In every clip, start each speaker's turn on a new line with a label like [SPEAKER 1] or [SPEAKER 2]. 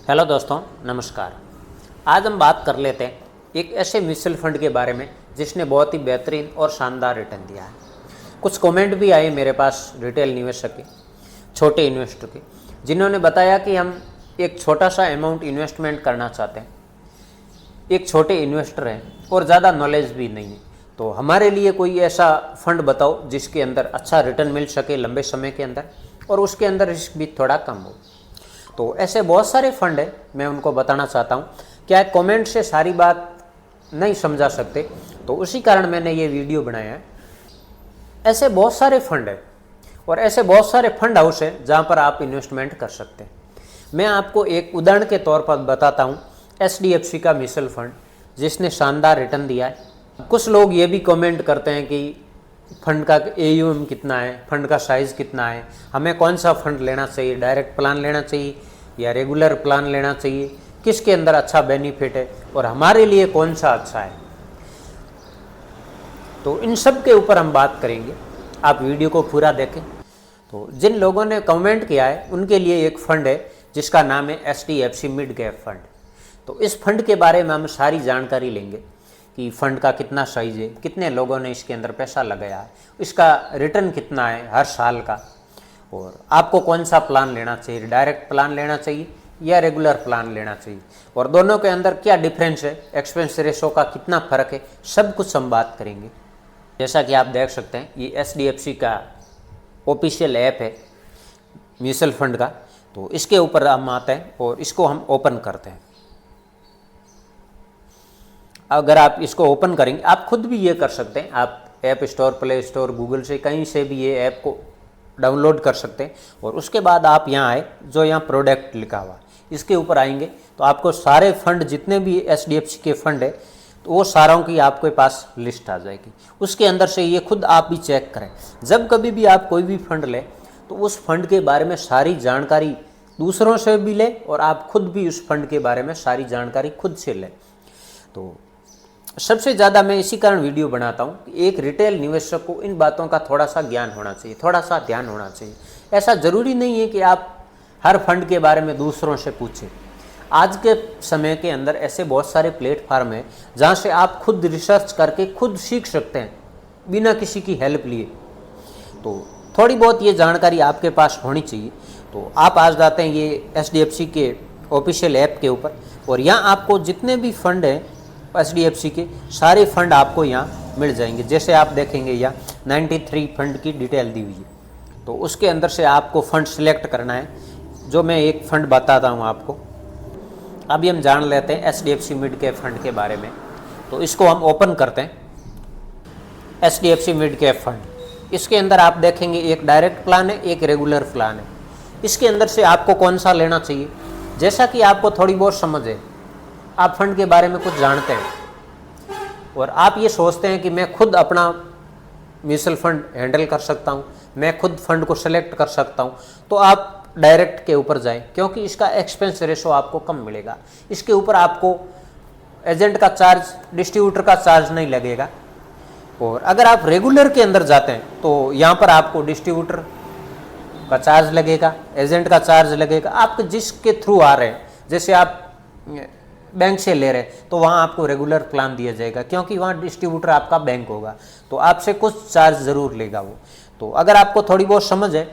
[SPEAKER 1] Hello दोस्तों, नमस्कार। आज हम बात कर लेते हैं एक ऐसे म्यूचुअल फंड के बारे में जिसने बहुत ही बेहतरीन और शानदार रिटर्न दिया है। कुछ कमेंट भी आए मेरे पास रिटेल निवेशक के, छोटे इन्वेस्टर के, जिन्होंने बताया कि हम एक छोटा सा अमाउंट इन्वेस्टमेंट करना चाहते हैं, एक छोटे इन्वेस्टर हैं और ज़्यादा नॉलेज भी नहीं है, तो हमारे लिए कोई ऐसा फंड बताओ जिसके अंदर अच्छा रिटर्न मिल सके लंबे समय के अंदर और उसके अंदर रिस्क भी थोड़ा कम हो। तो ऐसे बहुत सारे फंड है, मैं उनको बताना चाहता हूँ। क्या कमेंट से सारी बात नहीं समझा सकते, तो उसी कारण मैंने ये वीडियो बनाया है। ऐसे बहुत सारे फंड है और ऐसे बहुत सारे फंड हाउस है जहाँ पर आप इन्वेस्टमेंट कर सकते हैं। मैं आपको एक उदाहरण के तौर पर बताता हूँ, HDFC का म्यूचुअल फंड जिसने शानदार रिटर्न दिया है। कुछ लोग ये भी कमेंट करते हैं कि फंड का AUM कितना है, फंड का साइज़ कितना है, हमें कौन सा फंड लेना चाहिए, डायरेक्ट प्लान लेना चाहिए या रेगुलर प्लान लेना चाहिए, किसके अंदर अच्छा बेनिफिट है और हमारे लिए कौन सा अच्छा है। तो इन सब के ऊपर हम बात करेंगे, आप वीडियो को पूरा देखें। तो जिन लोगों ने कमेंट किया है उनके लिए एक फ़ंड है जिसका नाम है HDFC मिड कैप फंड। तो इस फंड के बारे में हम सारी जानकारी लेंगे कि फ़ंड का कितना साइज है, कितने लोगों ने इसके अंदर पैसा लगाया है, इसका रिटर्न कितना है हर साल का, और आपको कौन सा प्लान लेना चाहिए, डायरेक्ट प्लान लेना चाहिए या रेगुलर प्लान लेना चाहिए, और दोनों के अंदर क्या डिफरेंस है, एक्सपेंस रेशो का कितना फ़र्क है, सब कुछ हम बात करेंगे। जैसा कि आप देख सकते हैं ये HDFC का ऑफिशियल ऐप है म्यूचुअल फंड का। तो इसके ऊपर हम आते हैं और इसको हम ओपन करते हैं। अगर आप इसको ओपन करेंगे, आप खुद भी ये कर सकते हैं, आप app store, play store, Google से कहीं से भी ये ऐप को डाउनलोड कर सकते हैं। और उसके बाद आप यहाँ आए, जो यहाँ प्रोडक्ट लिखा हुआ इसके ऊपर आएंगे तो आपको सारे फंड जितने भी HDFC के फंड है तो वो सारों की आपके पास लिस्ट आ जाएगी। उसके अंदर से ये खुद आप भी चेक करें। जब कभी भी आप कोई भी फंड लें तो उस फंड के बारे में सारी जानकारी दूसरों से भी लें और आप खुद भी उस फंड के बारे में सारी जानकारी खुद से लें। तो सबसे ज़्यादा मैं इसी कारण वीडियो बनाता हूँ कि एक रिटेल निवेशक को इन बातों का थोड़ा सा ज्ञान होना चाहिए, थोड़ा सा ध्यान होना चाहिए। ऐसा ज़रूरी नहीं है कि आप हर फंड के बारे में दूसरों से पूछें। आज के समय के अंदर ऐसे बहुत सारे प्लेटफार्म हैं जहाँ से आप खुद रिसर्च करके खुद सीख सकते हैं बिना किसी की हेल्प लिए। तो थोड़ी बहुत ये जानकारी आपके पास होनी चाहिए। तो आप आज जाते हैं ये HDFC के ऑफिशियल ऐप के ऊपर और यहाँ आपको जितने भी फंड हैं HDFC के सारे फंड आपको यहाँ मिल जाएंगे। जैसे आप देखेंगे यहाँ 93 फंड की डिटेल दी हुई है। तो उसके अंदर से आपको फ़ंड सिलेक्ट करना है, जो मैं एक फ़ंड बताता हूँ आपको। अभी हम जान लेते हैं HDFC मिड कैप फंड के बारे में। तो इसको हम ओपन करते हैं। HDFC मिड कैप फंड, इसके अंदर आप देखेंगे एक डायरेक्ट प्लान है, एक रेगुलर प्लान है। इसके अंदर से आपको कौन सा लेना चाहिए, जैसा कि आपको थोड़ी बहुत समझ है, आप फंड के बारे में कुछ जानते हैं और आप ये सोचते हैं कि मैं खुद अपना म्यूचुअल फंड हैंडल कर सकता हूँ, मैं खुद फंड को सेलेक्ट कर सकता हूँ, तो आप डायरेक्ट के ऊपर जाएं, क्योंकि इसका एक्सपेंस रेशो आपको कम मिलेगा। इसके ऊपर आपको एजेंट का चार्ज, डिस्ट्रीब्यूटर का चार्ज नहीं लगेगा। और अगर आप रेगुलर के अंदर जाते हैं तो यहाँ पर आपको डिस्ट्रीब्यूटर का चार्ज लगेगा, एजेंट का चार्ज लगेगा। आप जिसके थ्रू आ रहे हैं, जैसे आप बैंक से ले रहे हैं तो वहाँ आपको रेगुलर प्लान दिया जाएगा, क्योंकि वहाँ डिस्ट्रीब्यूटर आपका बैंक होगा, तो आपसे कुछ चार्ज ज़रूर लेगा वो। तो अगर आपको थोड़ी बहुत समझ है,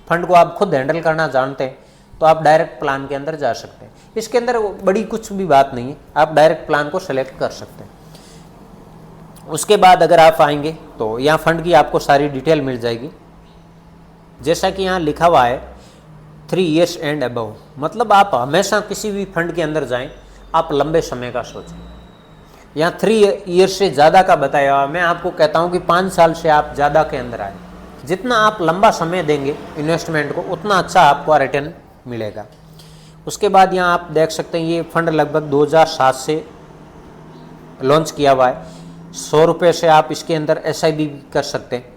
[SPEAKER 1] फंड को आप खुद हैंडल करना जानते हैं, तो आप डायरेक्ट प्लान के अंदर जा सकते हैं। इसके अंदर बड़ी कुछ भी बात नहीं है, आप डायरेक्ट प्लान को सेलेक्ट कर सकते हैं। उसके बाद अगर आप आएंगे तो यहाँ फंड की आपको सारी डिटेल मिल जाएगी। जैसा कि यहाँ लिखा हुआ है 3 years एंड अबव, मतलब आप हमेशा किसी भी फंड के अंदर जाएं, आप लंबे समय का सोचें। यहाँ 3 years से ज़्यादा का बताया हुआ, मैं आपको कहता हूँ कि 5 साल से आप ज़्यादा के अंदर आए। जितना आप लंबा समय देंगे इन्वेस्टमेंट को, उतना अच्छा आपको रिटर्न मिलेगा। उसके बाद यहाँ आप देख सकते हैं ये फंड लगभग 2007 से लॉन्च किया हुआ है। 100 रुपये से आप इसके अंदर SIP भी कर सकते हैं।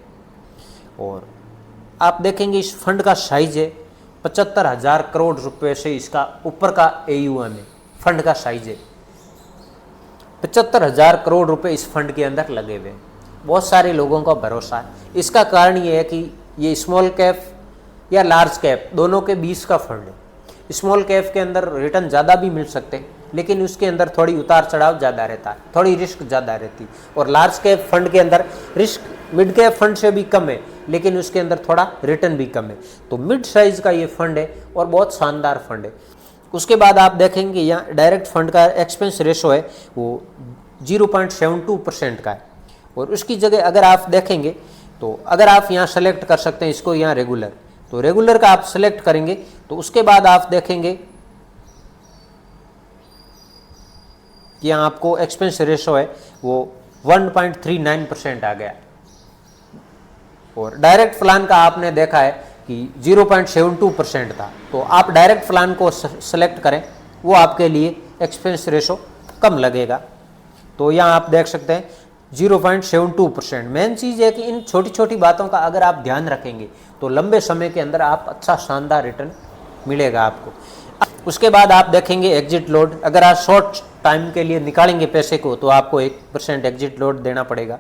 [SPEAKER 1] और आप देखेंगे इस फंड का साइज है 75,000 करोड़ रुपए से इसका ऊपर का AUM है। फंड का साइज है 75,000 करोड़ रुपए इस फंड के अंदर लगे हुए हैं। बहुत सारे लोगों का भरोसा है। इसका कारण ये है कि ये स्मॉल कैप या लार्ज कैप दोनों के बीच का फंड है। स्मॉल कैप के अंदर रिटर्न ज़्यादा भी मिल सकते हैं, लेकिन उसके अंदर थोड़ी उतार चढ़ाव ज़्यादा रहता है, थोड़ी रिस्क ज़्यादा रहती है। और लार्ज कैप फंड के अंदर रिस्क मिड कैप फंड से भी कम है, लेकिन उसके अंदर थोड़ा रिटर्न भी कम है। तो मिड साइज का ये फंड है और बहुत शानदार फंड है। उसके बाद आप देखेंगे यहाँ डायरेक्ट फंड का एक्सपेंस रेशो है वो 0.72% का है। और उसकी जगह अगर आप देखेंगे तो अगर आप यहाँ सेलेक्ट कर सकते हैं इसको, यहाँ रेगुलर, तो रेगुलर का आप सेलेक्ट करेंगे तो उसके बाद आप देखेंगे कि यहाँ आपको एक्सपेंस रेशो है वो 1.39% आ गया। और डायरेक्ट प्लान का आपने देखा है कि 0.72% था। तो आप डायरेक्ट प्लान को सेलेक्ट करें, वो आपके लिए एक्सपेंस रेशो कम लगेगा। तो यहाँ आप देख सकते हैं 0.72%। मेन चीज़ है कि इन छोटी छोटी बातों का अगर आप ध्यान रखेंगे तो लंबे समय के अंदर आप अच्छा शानदार रिटर्न मिलेगा आपको। उसके बाद आप देखेंगे एग्जिट लोड, अगर आप शॉर्ट टाइम के लिए निकालेंगे पैसे को तो आपको 1% एग्जिट लोड देना पड़ेगा।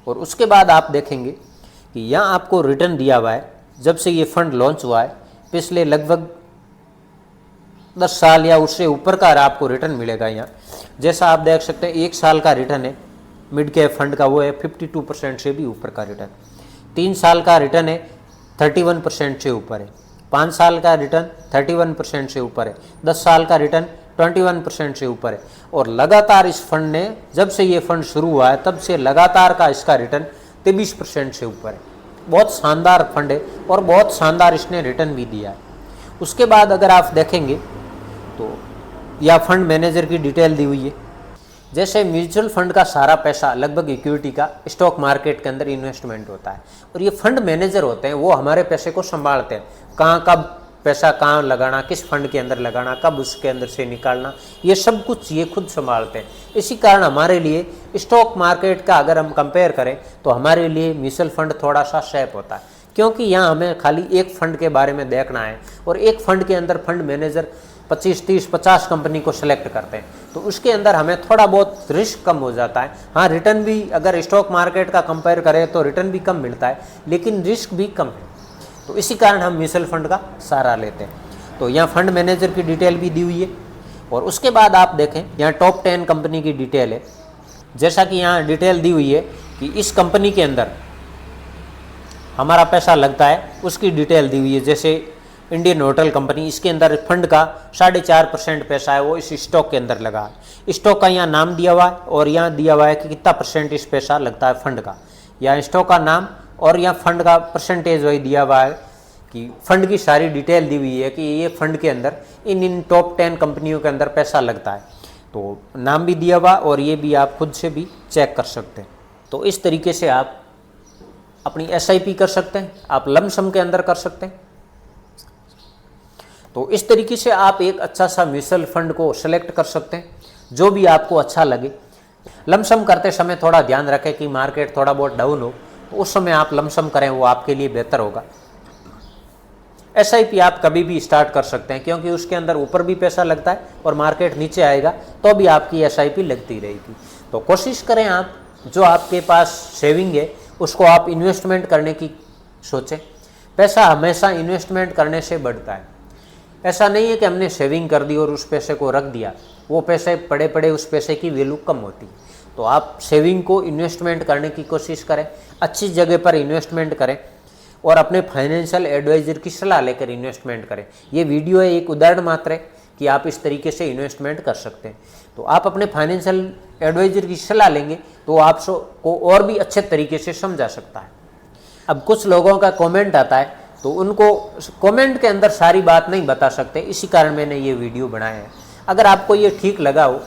[SPEAKER 1] और उसके बाद आप देखेंगे कि यहाँ आपको रिटर्न दिया हुआ है जब से ये फंड लॉन्च हुआ है, पिछले लगभग 10 साल या उससे ऊपर का आपको रिटर्न मिलेगा। यहाँ जैसा आप देख सकते हैं 1 साल का रिटर्न है मिड कैप फंड का, वो है 52% से भी ऊपर का रिटर्न। 3 साल का रिटर्न है 31% से ऊपर है। 5 साल का रिटर्न 31% से ऊपर है। 10 साल का रिटर्न 21% से ऊपर है। और लगातार इस फंड ने जब से ये फंड शुरू हुआ है तब से लगातार का इसका रिटर्न 23% से ऊपर है। बहुत शानदार फंड है और बहुत शानदार इसने रिटर्न भी दिया है। उसके बाद अगर आप देखेंगे तो यह फंड मैनेजर की डिटेल दी हुई है। जैसे म्यूचुअल फंड का सारा पैसा लगभग इक्विटी का स्टॉक मार्केट के अंदर इन्वेस्टमेंट होता है, और ये फंड मैनेजर होते हैं वो हमारे पैसे को संभालते हैं। कहाँ कब पैसा कहाँ लगाना, किस फंड के अंदर लगाना, कब उसके अंदर से निकालना, ये सब कुछ ये खुद संभालते हैं। इसी कारण हमारे लिए स्टॉक मार्केट का अगर हम कंपेयर करें तो हमारे लिए म्यूचुअल फंड थोड़ा सा सेफ होता है, क्योंकि यहाँ हमें खाली एक फंड के बारे में देखना है और एक फंड के अंदर फंड मैनेजर 25, 30, 50 कंपनी को सिलेक्ट करते हैं, तो उसके अंदर हमें थोड़ा बहुत रिस्क कम हो जाता है। हाँ, रिटर्न भी अगर स्टॉक मार्केट का कंपेयर करें तो रिटर्न भी कम मिलता है, लेकिन रिस्क भी कम है। तो इसी कारण हम म्यूचुअल फंड का सहारा लेते हैं। तो यहाँ फंड मैनेजर की डिटेल भी दी हुई है। और उसके बाद आप देखें यहाँ टॉप 10 कंपनी की डिटेल है। जैसा कि यहाँ डिटेल दी हुई है कि इस कंपनी के अंदर हमारा पैसा लगता है, उसकी डिटेल दी हुई है। जैसे इंडियन होटल कंपनी, इसके अंदर फंड का 4.5% पैसा है वो इस स्टॉक के अंदर लगा है। स्टॉक का यहाँ नाम दिया हुआ है और यहाँ दिया हुआ है कि कितना % इस पैसा लगता है फंड का। यहाँ स्टॉक का नाम और यहाँ फंड का परसेंटेज वही दिया हुआ है कि फंड की सारी डिटेल दी हुई है कि ये फंड के अंदर इन टॉप 10 कंपनियों के अंदर पैसा लगता है। तो नाम भी दिया हुआ और ये भी आप खुद से भी चेक कर सकते हैं। तो इस तरीके से आप अपनी SIP कर सकते हैं, आप लमसम के अंदर कर सकते हैं। तो इस तरीके से आप एक अच्छा सा म्यूचुअल फंड को सेलेक्ट कर सकते हैं, जो भी आपको अच्छा लगे। लमसम करते समय थोड़ा ध्यान रखें कि मार्केट थोड़ा बहुत डाउन हो, तो उस समय आप लमसम करें, वो आपके लिए बेहतर होगा। SIP आप कभी भी स्टार्ट कर सकते हैं, क्योंकि उसके अंदर ऊपर भी पैसा लगता है और मार्केट नीचे आएगा तो भी आपकी SIP लगती रहेगी। तो कोशिश करें आप जो आपके पास सेविंग है उसको आप इन्वेस्टमेंट करने की सोचें। पैसा हमेशा इन्वेस्टमेंट करने से बढ़ता है। ऐसा नहीं है कि हमने सेविंग कर दी और उस पैसे को रख दिया, वो पैसे पड़े पड़े उस पैसे की वैल्यू कम होती है। तो आप सेविंग को इन्वेस्टमेंट करने की कोशिश करें, अच्छी जगह पर इन्वेस्टमेंट करें और अपने फाइनेंशियल एडवाइजर की सलाह लेकर इन्वेस्टमेंट करें। ये वीडियो है एक उदाहरण मात्र है कि आप इस तरीके से इन्वेस्टमेंट कर सकते हैं। तो आप अपने फाइनेंशियल एडवाइजर की सलाह लेंगे तो आपको और भी अच्छे तरीके से समझा सकता है। अब कुछ लोगों का कमेंट आता है तो उनको कमेंट के अंदर सारी बात नहीं बता सकते, इसी कारण मैंने ये वीडियो बनाया है। अगर आपको ये ठीक लगा हो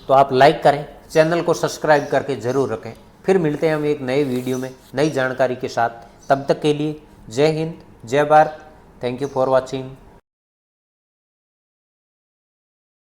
[SPEAKER 1] तो आप लाइक करें, चैनल को सब्सक्राइब करके ज़रूर रखें। फिर मिलते हैं हम एक नए वीडियो में नई जानकारी के साथ। तब तक के लिए जय हिंद, जय Bharat. Thank you for watching.